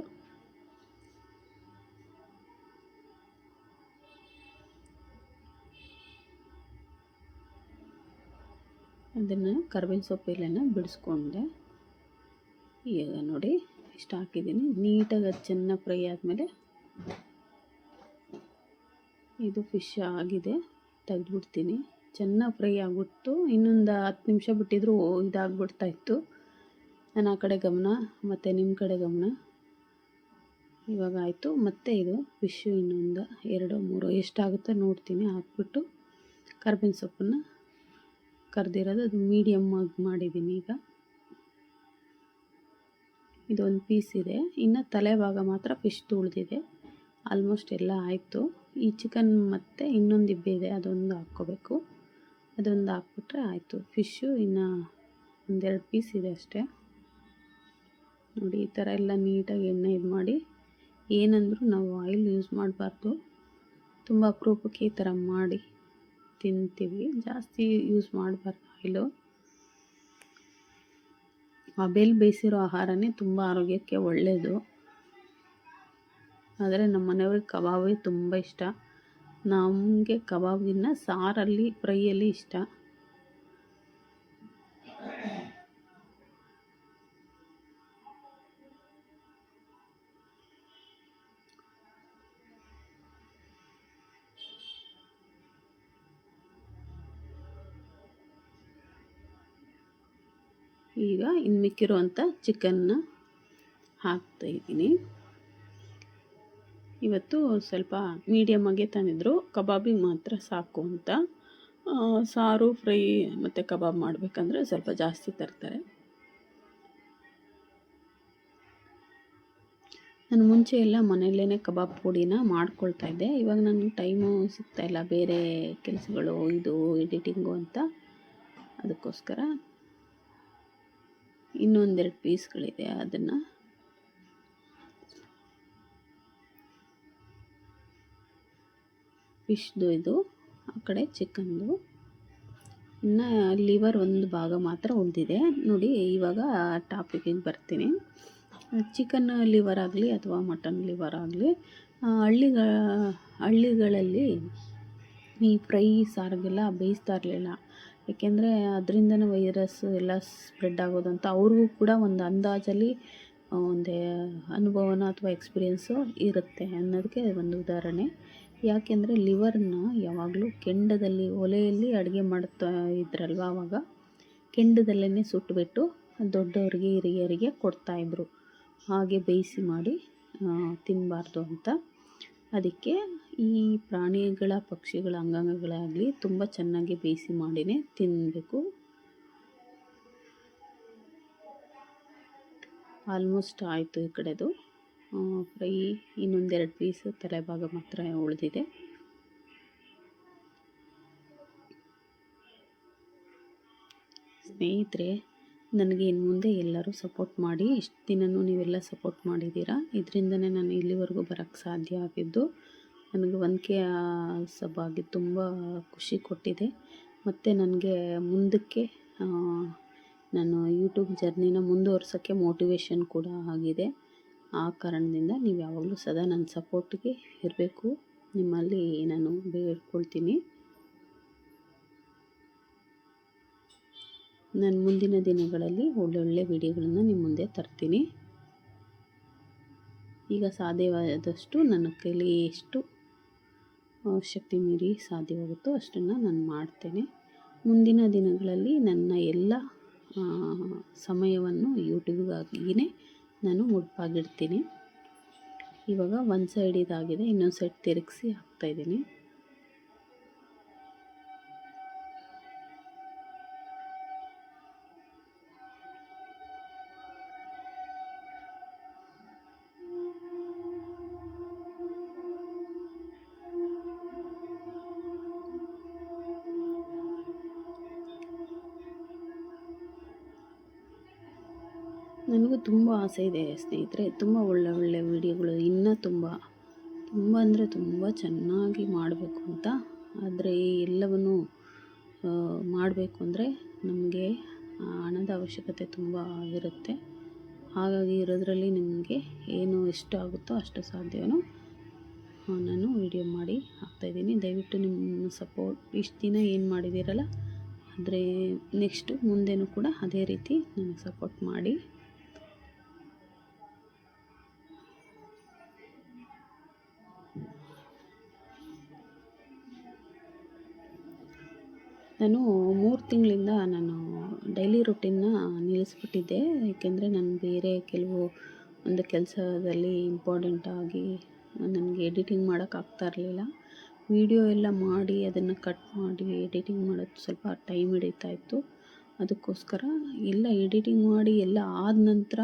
ಅದನ್ನು ಕರಿಬೇವಿನ ಸೊಪ್ಪು ಎಲೆನ ಬಿಡಿಸ್ಕೊಂಡೆ. ಈಗ ನೋಡಿ ಇಷ್ಟು ಹಾಕಿದ್ದೀನಿ. ನೀಟಾಗಿ ಅದು ಚೆನ್ನಾಗಿ ಫ್ರೈ ಆದಮೇಲೆ ಇದು ಫಿಶ್ ಆಗಿದೆ, ತೆಗೆದ್ಬಿಡ್ತೀನಿ. ಚೆನ್ನಾಗಿ ಫ್ರೈ ಆಗಿಬಿಟ್ಟು ಇನ್ನೊಂದು 10 ನಿಮಿಷ ಬಿಟ್ಟಿದ್ರು ಇದಾಗ್ಬಿಡ್ತಾಯಿತ್ತು. ನಾನು ಆ ಕಡೆ ಗಮನ ಮತ್ತು ನಿಮ್ಮ ಕಡೆ ಗಮನ. ಇವಾಗ ಆಯಿತು. ಮತ್ತು ಇದು ಫಿಶ್ಶು ಇನ್ನೊಂದು 2-3 ಎಷ್ಟಾಗುತ್ತೋ ನೋಡ್ತೀನಿ. ಹಾಕ್ಬಿಟ್ಟು ಕರಿಬೇವಿನ ಸೊಪ್ಪನ್ನು ಕರೆದಿರೋದು ಅದು ಮೀಡಿಯಮ್ ಆಗಿ ಮಾಡಿದ್ದೀನಿ. ಈಗ ಇದೊಂದು ಪೀಸ್ ಇದೆ, ಇನ್ನು ತಲೆ ಭಾಗ ಮಾತ್ರ ಫಿಶ್ದು ಉಳಿದಿದೆ. ಆಲ್ಮೋಸ್ಟ್ ಎಲ್ಲ ಆಯಿತು. ಈ ಚಿಕನ್ ಮತ್ತು ಇನ್ನೊಂದು ಇಬ್ಬೆ ಇದೆ, ಅದೊಂದು ಹಾಕ್ಕೋಬೇಕು. ಅದೊಂದು ಹಾಕ್ಬಿಟ್ರೆ ಆಯಿತು. ಫಿಶ್ಶು ಇನ್ನು 1-2 ಪೀಸ್ ಇದೆ ಅಷ್ಟೇ. ನೋಡಿ ಈ ಥರ ಎಲ್ಲ ನೀಟಾಗಿ ಎಣ್ಣೆ ಇದು ಮಾಡಿ. ಏನಂದರೂ ನಾವು ಆಯಿಲ್ ಯೂಸ್ ಮಾಡಬಾರ್ದು. ತುಂಬ ಅಪರೂಪಕ್ಕೆ ಈ ಥರ ಮಾಡಿ ತಿಂತೀವಿ. ಜಾಸ್ತಿ ಯೂಸ್ ಮಾಡಬಾರ್ದು ಆಯಿಲು. ಹಬೆಯಲ್ಲಿ ಬೇಯಿಸಿರೋ ಆಹಾರನೇ ತುಂಬ ಆರೋಗ್ಯಕ್ಕೆ ಒಳ್ಳೆಯದು. ಆದರೆ ನಮ್ಮ ಮನೆಯವ್ರಿಗೆ ಕಬಾಬೇ ತುಂಬ ಇಷ್ಟ. ನಮಗೆ ಕಬಾಬ್ಗಿನ್ನ ಸಾರಲ್ಲಿ ಫ್ರೈಯಲ್ಲಿ ಇಷ್ಟ. ಈಗ ಇನ್ನು ಮಿಕ್ಕಿರುವಂಥ ಚಿಕನ್ನ ಹಾಕ್ತಾಯಿದ್ದೀನಿ. ಇವತ್ತು ಸ್ವಲ್ಪ ಮೀಡಿಯಮ್ಮಾಗೆ ತಂದಿದ್ರು, ಕಬಾಬಿಗೆ ಮಾತ್ರ ಸಾಕು ಅಂತ. ಸಾರು ಫ್ರೈ ಮತ್ತು ಕಬಾಬ್ ಮಾಡಬೇಕಂದ್ರೆ ಸ್ವಲ್ಪ ಜಾಸ್ತಿ ತರ್ತಾರೆ. ನಾನು ಮುಂಚೆ ಎಲ್ಲ ಮನೆಯಲ್ಲೇ ಕಬಾಬ್ ಪುಡಿನ ಮಾಡ್ಕೊಳ್ತಾಯಿದ್ದೆ. ಇವಾಗ ನನಗೆ ಟೈಮು ಸಿಗ್ತಾಯಿಲ್ಲ, ಬೇರೆ ಕೆಲಸಗಳು, ಇದು ಎಡಿಟಿಂಗು ಅಂತ. ಅದಕ್ಕೋಸ್ಕರ ಇನ್ನೊಂದೆರಡು ಪೀಸ್ಗಳಿದೆ, ಅದನ್ನು ಫಿಶ್ದು ಇದು, ಆ ಕಡೆ ಚಿಕನ್ದು. ಇನ್ನು ಲಿವರ್ ಒಂದು ಭಾಗ ಮಾತ್ರ ಉಳಿದಿದೆ. ನೋಡಿ ಇವಾಗ ಟಾಪಿಕಿಗೆ ಬರ್ತೀನಿ. ಚಿಕನ್ ಲಿವರ್ ಆಗಲಿ ಅಥವಾ ಮಟನ್ ಲಿವರ್ ಆಗಲಿ, ಹಳ್ಳಿಗಳಲ್ಲಿ ಈ ಫ್ರೈ ಸಾರಿಗೆಲ್ಲ ಬೇಯಿಸ್ತಾ ಇರಲಿಲ್ಲ. ಏಕೆಂದರೆ ಅದರಿಂದನೇ ವೈರಸ್ ಎಲ್ಲ ಸ್ಪ್ರೆಡ್ ಆಗೋದು ಅಂತ ಅವ್ರಿಗೂ ಕೂಡ ಒಂದು ಅಂದಾಜಲ್ಲಿ ಒಂದು ಅನುಭವನ ಅಥವಾ ಎಕ್ಸ್ಪೀರಿಯೆನ್ಸು ಇರುತ್ತೆ ಅನ್ನೋದಕ್ಕೆ ಒಂದು ಉದಾಹರಣೆ. ಯಾಕೆಂದರೆ ಲಿವರ್ನ ಯಾವಾಗಲೂ ಕೆಂಡದಲ್ಲಿ ಒಲೆಯಲ್ಲಿ ಅಡುಗೆ ಮಾಡ್ತಾ ಇದ್ರಲ್ವ, ಆವಾಗ ಕೆಂಡದಲ್ಲೇ ಸುಟ್ಟುಬಿಟ್ಟು ದೊಡ್ಡವರಿಗೆ ಹಿರಿಯರಿಗೆ ಕೊಡ್ತಾಯಿದ್ರು. ಹಾಗೆ ಬೇಯಿಸಿ ಮಾಡಿ ತಿನ್ನಬಾರ್ದು ಅಂತ. ಅದಕ್ಕೆ ಈ ಪ್ರಾಣಿಗಳ ಪಕ್ಷಿಗಳ ಅಂಗಾಂಗಗಳಾಗಲಿ ತುಂಬ ಚೆನ್ನಾಗಿ ಬೇಯಿಸಿ ಮಾಡಿನೇ ತಿನ್ನಬೇಕು. ಆಲ್ಮೋಸ್ಟ್ ಆಯಿತು ಈ ಕಡೆದು ಫ್ರೈ. ಇನ್ನೊಂದೆರಡು ಪೀಸ್ ತಲೆ ಭಾಗ ಮಾತ್ರ ಉಳಿದಿದೆ. ಸ್ನೇಹಿತರೆ, ನನಗೆ ಇನ್ನು ಮುಂದೆ ಎಲ್ಲರೂ ಸಪೋರ್ಟ್ ಮಾಡಿ. ಇಷ್ಟು ದಿನವೂ ನೀವೆಲ್ಲ ಸಪೋರ್ಟ್ ಮಾಡಿದ್ದೀರಾ. ಇದರಿಂದನೇ ನಾನು ಇಲ್ಲಿವರೆಗೂ ಬರೋಕ್ಕೆ ಸಾಧ್ಯ ಆಗಿದ್ದು. ನನಗೆ 1K ಸಬ್ ಆಗಿ ತುಂಬ ಖುಷಿ ಕೊಟ್ಟಿದೆ. ಮತ್ತು ನನಗೆ ಮುಂದಕ್ಕೆ ನಾನು ಯೂಟ್ಯೂಬ್ ಜರ್ನಿನ ಮುಂದುವರ್ಸೋಕ್ಕೆ ಮೋಟಿವೇಶನ್ ಕೂಡ ಆಗಿದೆ. ಆ ಕಾರಣದಿಂದ ನೀವು ಯಾವಾಗಲೂ ಸದಾ ನನ್ನ ಸಪೋರ್ಟಿಗೆ ಇರಬೇಕು, ನಿಮ್ಮಲ್ಲಿ ನಾನು ಬೇಡ್ಕೊಳ್ತೀನಿ. ನಾನು ಮುಂದಿನ ದಿನಗಳಲ್ಲಿ ಒಳ್ಳೊಳ್ಳೆ ವಿಡಿಯೋಗಳನ್ನು ನಿಮ್ಮ ಮುಂದೆ ತರ್ತೀನಿ. ಈಗ ಸಾಧ್ಯವಾದಷ್ಟು ನನ್ನ ಕೈಲಿ ಎಷ್ಟು ಶಕ್ತಿ ಮೀರಿ ಸಾಧ್ಯವಾಗುತ್ತೋ ಅಷ್ಟನ್ನು ನಾನು ಮಾಡ್ತೇನೆ. ಮುಂದಿನ ದಿನಗಳಲ್ಲಿ ನನ್ನ ಎಲ್ಲ ಸಮಯವನ್ನು ಯೂಟ್ಯೂಬ್ಗಾಗಿಯೇ ನಾನು ಮುಡುಪಾಗಿಡ್ತೀನಿ. ಇವಾಗ ಒಂದು ಸೈಡ್ ಇದಾಗಿದೆ, ಇನ್ನೊಂದು ಸೈಡ್ ತಿರುಗಿಸಿ ಹಾಕ್ತಾಯಿದ್ದೀನಿ. ನನಗೂ ತುಂಬ ಆಸೆ ಇದೆ ಸ್ನೇಹಿತರೆ, ತುಂಬ ಒಳ್ಳೆ ವಿಡಿಯೋಗಳು ಇನ್ನೂ ತುಂಬ ಅಂದರೆ ತುಂಬ ಚೆನ್ನಾಗಿ ಮಾಡಬೇಕು ಅಂತ. ಆದರೆ ಎಲ್ಲವನ್ನೂ ಮಾಡಬೇಕು ಅಂದರೆ ನಮಗೆ ಹಣದ ಅವಶ್ಯಕತೆ ತುಂಬ ಇರುತ್ತೆ. ಹಾಗಾಗಿ ಇರೋದ್ರಲ್ಲಿ ನಿಮಗೆ ಏನು ಎಷ್ಟು ಆಗುತ್ತೋ ಅಷ್ಟು ಸಾಧ್ಯವೋ ನಾನು ವಿಡಿಯೋ ಮಾಡಿ ಹಾಕ್ತಾಯಿದ್ದೀನಿ. ದಯವಿಟ್ಟು ನಿಮ್ಮ ಸಪೋರ್ಟ್ ಇಷ್ಟು ದಿನ ಏನು ಮಾಡಿದ್ದೀರಲ್ಲ, ಆದರೆ ನೆಕ್ಸ್ಟು ಮುಂದೆನೂ ಕೂಡ ಅದೇ ರೀತಿ ನನಗೆ ಸಪೋರ್ಟ್ ಮಾಡಿ. ನಾನು 3 ತಿಂಗಳಿಂದ ನಾನು ಡೈಲಿ ರೊಟೀನ್ನ ನಿಲ್ಲಿಸ್ಬಿಟ್ಟಿದ್ದೆ. ಏಕೆಂದರೆ ನಾನು ಬೇರೆ ಕೆಲವು ಒಂದು ಕೆಲಸದಲ್ಲಿ ಇಂಪಾರ್ಟೆಂಟಾಗಿ ನನಗೆ ಎಡಿಟಿಂಗ್ ಮಾಡೋಕ್ಕಾಗ್ತಾ ಇರಲಿಲ್ಲ. ವಿಡಿಯೋ ಎಲ್ಲ ಮಾಡಿ ಅದನ್ನು ಕಟ್ ಮಾಡಿ ಎಡಿಟಿಂಗ್ ಮಾಡೋದು ಸ್ವಲ್ಪ ಟೈಮ್ ಹಿಡಿತಾಯಿತ್ತು. ಅದಕ್ಕೋಸ್ಕರ ಎಲ್ಲ ಎಡಿಟಿಂಗ್ ಮಾಡಿ ಎಲ್ಲ ಆದ ನಂತರ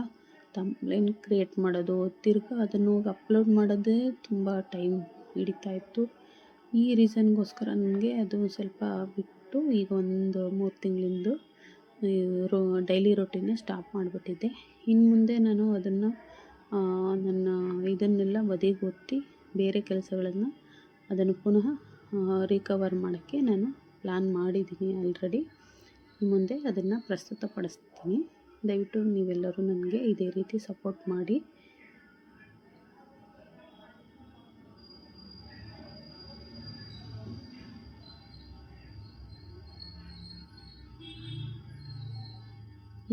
ಥಂಬ್ನೇಲ್ ಕ್ರಿಯೇಟ್ ಮಾಡೋದು, ತಿರ್ಗಾ ಅದನ್ನು ಹೋಗಿ ಅಪ್ಲೋಡ್ ಮಾಡೋದೇ ತುಂಬ ಟೈಮ್ ಹಿಡಿತಾಯಿತ್ತು. ಈ ರೀಸನ್ಗೋಸ್ಕರ ನನಗೆ ಅದು ಸ್ವಲ್ಪ ಬಿಟ್ಟು ಈಗ ಒಂದು 3 ತಿಂಗಳಿಂದ ಡೈಲಿ ರೊಟೀನ್ನ ಸ್ಟಾಪ್ ಮಾಡಿಬಿಟ್ಟಿದ್ದೆ. ಇನ್ನು ಮುಂದೆ ನಾನು ಅದನ್ನು ನನ್ನ ಇದನ್ನೆಲ್ಲ ಬದಿಗೊತ್ತಿ ಬೇರೆ ಕೆಲಸಗಳನ್ನು ಅದನ್ನು ಪುನಃ ರಿಕವರ್ ಮಾಡೋಕ್ಕೆ ನಾನು ಪ್ಲ್ಯಾನ್ ಮಾಡಿದ್ದೀನಿ ಆಲ್ರೆಡಿ. ಮುಂದೆ ಅದನ್ನು ಪ್ರಸ್ತುತಪಡಿಸ್ತೀನಿ. ದಯವಿಟ್ಟು ನೀವೆಲ್ಲರೂ ನನಗೆ ಇದೇ ರೀತಿ ಸಪೋರ್ಟ್ ಮಾಡಿ.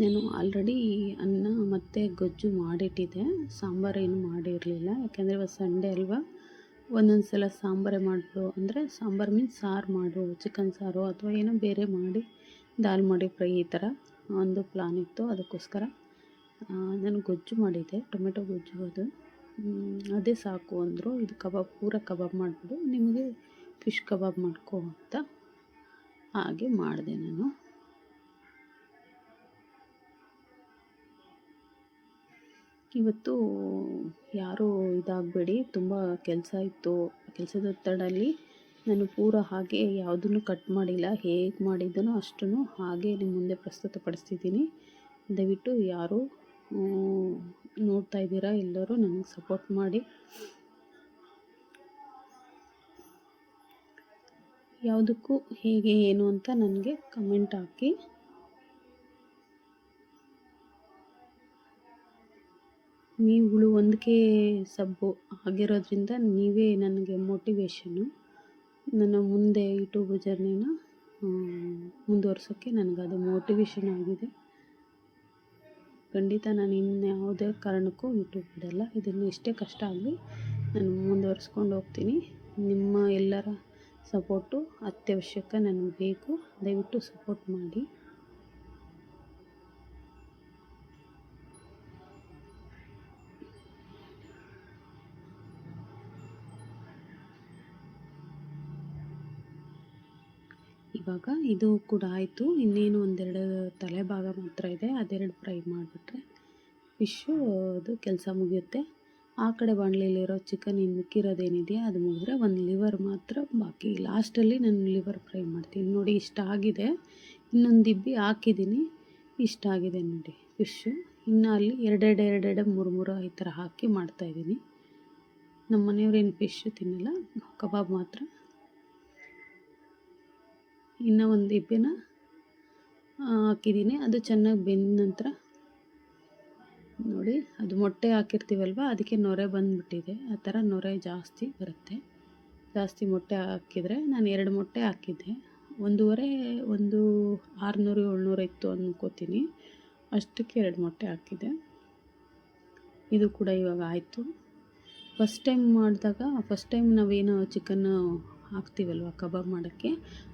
ನಾನು ಆಲ್ರೆಡಿ ಅನ್ನ ಮತ್ತು ಗೊಜ್ಜು ಮಾಡಿಟ್ಟಿದ್ದೆ. ಸಾಂಬಾರೇನು ಮಾಡಿರಲಿಲ್ಲ, ಯಾಕೆಂದರೆ ಇವತ್ತು ಸಂಡೇ ಅಲ್ವಾ. ಒಂದೊಂದು ಸಲ ಸಾಂಬಾರೇ ಮಾಡಿಬಿಡು ಅಂದರೆ ಸಾಂಬಾರು ಮೀನ್ಸ್ ಸಾರು ಮಾಡು, ಚಿಕನ್ ಸಾರು ಅಥವಾ ಏನೋ ಬೇರೆ ಮಾಡಿ ದಾಲ್ ಮಾಡಿ ಫ್ರೈ ಈ ಥರ ಒಂದು ಪ್ಲಾನ್ ಇತ್ತು. ಅದಕ್ಕೋಸ್ಕರ ನಾನು ಗೊಜ್ಜು ಮಾಡಿದ್ದೆ, ಟೊಮೆಟೊ ಗೊಜ್ಜು. ಅದು ಅದೇ ಸಾಕು ಅಂದರು. ಇದು ಪೂರ ಕಬಾಬ್ ಮಾಡಿಬಿಡು, ನಿಮಗೆ ಫಿಶ್ ಕಬಾಬ್ ಮಾಡ್ಕೊ ಅಂತ ಹಾಗೆ ಮಾಡಿದೆ ನಾನು. ಇವತ್ತು ಯಾರೂ ಇದಾಗಬೇಡಿ, ತುಂಬ ಕೆಲಸ ಇತ್ತು. ಕೆಲಸದ ಒತ್ತಡದಲ್ಲಿ ನಾನು ಪೂರ ಹಾಗೆ ಯಾವುದನ್ನು ಕಟ್ ಮಾಡಿಲ್ಲ. ಹೇಗೆ ಮಾಡಿದ್ದನೋ ಅಷ್ಟನ್ನು ಹಾಗೆ ನಿಮ್ಮ ಮುಂದೆ ಪ್ರಸ್ತುತಪಡಿಸ್ತಿದ್ದೀನಿ. ದಯವಿಟ್ಟು ಯಾರು ನೋಡ್ತಾ ಇದ್ದೀರಾ ಎಲ್ಲರೂ ನನಗೆ ಸಪೋರ್ಟ್ ಮಾಡಿ. ಯಾವುದಕ್ಕೂ ಹೇಗೆ ಏನು ಅಂತ ನನಗೆ ಕಮೆಂಟ್ ಹಾಕಿ. ನೀವುಗಳು ಒಂದಕ್ಕೆ ಸಬ್ಬು ಆಗಿರೋದ್ರಿಂದ ನೀವೇ ನನಗೆ ಮೋಟಿವೇಶನ್ನು. ನನ್ನ ಮುಂದೆ ಯೂಟ್ಯೂಬ್ ಜರ್ನಿನ ಮುಂದುವರ್ಸೋಕ್ಕೆ ನನಗದು ಮೋಟಿವೇಶನ್ ಆಗಿದೆ. ಖಂಡಿತ ನಾನು ಇನ್ಯಾವುದೇ ಕಾರಣಕ್ಕೂ ಯೂಟ್ಯೂಬ್ ಬಿಡಲ್ಲ. ಇದನ್ನು ಎಷ್ಟೇ ಕಷ್ಟ ಆಗಲಿ ನಾನು ಮುಂದುವರ್ಸ್ಕೊಂಡು ಹೋಗ್ತೀನಿ. ನಿಮ್ಮ ಎಲ್ಲರ ಸಪೋರ್ಟು ಅತ್ಯವಶ್ಯಕ ನನಗೆ ಬೇಕು. ದಯವಿಟ್ಟು ಸಪೋರ್ಟ್ ಮಾಡಿ. ಇವಾಗ ಇದು ಕೂಡ ಆಯಿತು. ಇನ್ನೇನು ಒಂದೆರಡು ತಲೆ ಭಾಗ ಮಾತ್ರ ಇದೆ, ಅದೆರಡು ಫ್ರೈ ಮಾಡಿಬಿಟ್ರೆ ಫಿಶ್ಶು ಅದು ಕೆಲಸ ಮುಗಿಯುತ್ತೆ. ಆ ಕಡೆ ಬಾಣಲೆಯಲ್ಲಿರೋ ಚಿಕನ್ ಇನ್ನು ಮಿಕ್ಕಿರೋದೇನಿದೆಯಾ ಅದು ಮುಗಿದ್ರೆ ಒಂದು ಲಿವರ್ ಮಾತ್ರ ಬಾಕಿ. ಲಾಸ್ಟಲ್ಲಿ ನಾನು ಲಿವರ್ ಫ್ರೈ ಮಾಡ್ತೀನಿ. ನೋಡಿ ಇಷ್ಟ ಆಗಿದೆ. ಇನ್ನೊಂದು ದಿಬ್ಬಿ ಹಾಕಿದ್ದೀನಿ, ಇಷ್ಟ ಆಗಿದೆ ನೋಡಿ ಫಿಶ್ಶು. ಇನ್ನು ಅಲ್ಲಿ ಎರಡೆರಡು 3 ಈ ಥರ ಹಾಕಿ ಮಾಡ್ತಾಯಿದ್ದೀನಿ. ನಮ್ಮ ಮನೆಯವ್ರೇನು ಫಿಶ್ ತಿನ್ನಲ್ಲ, ಕಬಾಬ್ ಮಾತ್ರ. ಇನ್ನೂ ಒಂದು ದಿಬ್ಬೆನ ಹಾಕಿದ್ದೀನಿ. ಅದು ಚೆನ್ನಾಗಿ ಬೆಂದ ನಂತರ ನೋಡಿ, ಅದು ಮೊಟ್ಟೆ ಹಾಕಿರ್ತೀವಲ್ವ, ಅದಕ್ಕೆ ನೊರೆ ಬಂದುಬಿಟ್ಟಿದೆ. ಆ ಥರ ನೊರೆ ಜಾಸ್ತಿ ಬರುತ್ತೆ. ಜಾಸ್ತಿ ಮೊಟ್ಟೆ ಹಾಕಿದರೆ ನಾನು 2 ಮೊಟ್ಟೆ ಹಾಕಿದ್ದೆ. ಒಂದು 600-700 ಇತ್ತು ಅಂದ್ಕೋತೀನಿ. ಅಷ್ಟಕ್ಕೆ 2 ಮೊಟ್ಟೆ ಹಾಕಿದ್ದೆ. ಇದು ಕೂಡ ಇವಾಗ ಆಯಿತು. ಫಸ್ಟ್ ಟೈಮ್ ನಾವೇನು ಚಿಕನ್ನು ಹಾಕ್ತೀವಲ್ವ ಕಬಾಬ್ ಮಾಡೋಕ್ಕೆ,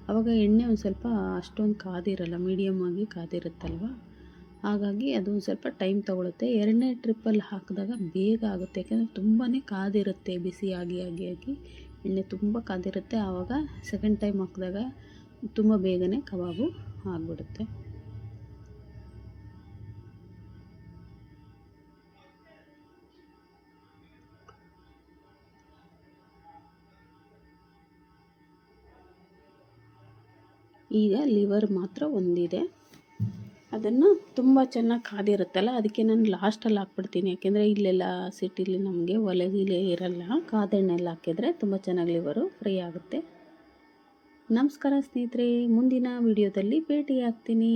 ಆವಾಗ ಎಣ್ಣೆ ಒಂದು ಸ್ವಲ್ಪ ಅಷ್ಟೊಂದು ಕಾದಿರಲ್ಲ, ಮೀಡಿಯಮ್ ಆಗಿ ಕಾದಿರುತ್ತಲ್ವ. ಹಾಗಾಗಿ ಅದು ಒಂದು ಸ್ವಲ್ಪ ಟೈಮ್ ತೊಗೊಳುತ್ತೆ. 2ನೇ ಟ್ರಿಪ್ಪಲ್ಲಿ ಹಾಕಿದಾಗ ಬೇಗ ಆಗುತ್ತೆ, ಯಾಕೆಂದರೆ ತುಂಬಾ ಕಾದಿರುತ್ತೆ. ಬಿಸಿ ಆಗಿ ಎಣ್ಣೆ ತುಂಬ ಕಾದಿರುತ್ತೆ. ಆವಾಗ ಸೆಕೆಂಡ್ ಟೈಮ್ ಹಾಕಿದಾಗ ತುಂಬ ಬೇಗನೆ ಕಬಾಬು ಆಗಿಬಿಡುತ್ತೆ. ಈಗ ಲಿವರ್ ಮಾತ್ರ ಒಂದಿದೆ, ಅದನ್ನು ತುಂಬ ಚೆನ್ನಾಗಿ ಕಾದಿರುತ್ತಲ್ಲ, ಅದಕ್ಕೆ ನಾನು ಲಾಸ್ಟಲ್ಲಿ ಹಾಕ್ಬಿಡ್ತೀನಿ. ಯಾಕೆಂದರೆ ಇಲ್ಲೆಲ್ಲ ಸಿಟಿಲಿ ನಮಗೆ ಒಲೆ ಗಿಲೆ ಇರಲ್ಲ. ಕಾದೆಣ್ಣೆಲ್ಲ ಹಾಕಿದರೆ ತುಂಬ ಚೆನ್ನಾಗಿ ಲಿವರು ಫ್ರೈ ಆಗುತ್ತೆ. ನಮಸ್ಕಾರ ಸ್ನೇಹಿತರೆ, ಮುಂದಿನ ವಿಡಿಯೋದಲ್ಲಿ ಭೇಟಿ ಆಗ್ತೀನಿ.